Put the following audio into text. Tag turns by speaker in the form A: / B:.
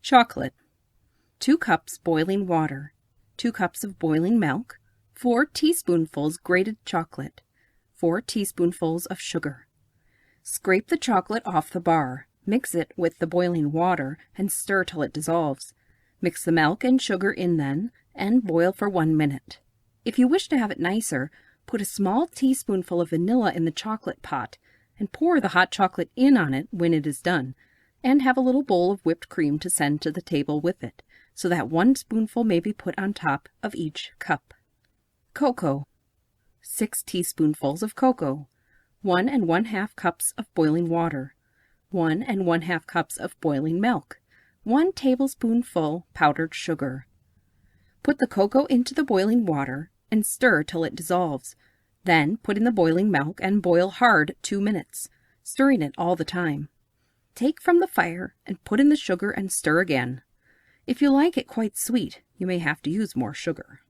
A: Chocolate. 2 cups boiling water, 2 cups of boiling milk, 4 teaspoonfuls grated chocolate, 4 teaspoonfuls of sugar. Scrape the chocolate off the bar, mix it with the boiling water, and stir till it dissolves. Mix the milk and sugar in then, and boil for 1 minute. If you wish to have it nicer, put a small teaspoonful of vanilla in the chocolate pot, and pour the hot chocolate in on it when it is done, and have a little bowl of whipped cream to send to the table with it, so that 1 spoonful may be put on top of each cup. Cocoa. 6 teaspoonfuls of cocoa, 1 1/2 cups of boiling water, 1 1/2 cups of boiling milk, 1 tablespoonful powdered sugar. Put the cocoa into the boiling water and stir till it dissolves. Then put in the boiling milk and boil hard 2 minutes, stirring it all the time. Take from the fire and put in the sugar and stir again. If you like it quite sweet, you may have to use more sugar.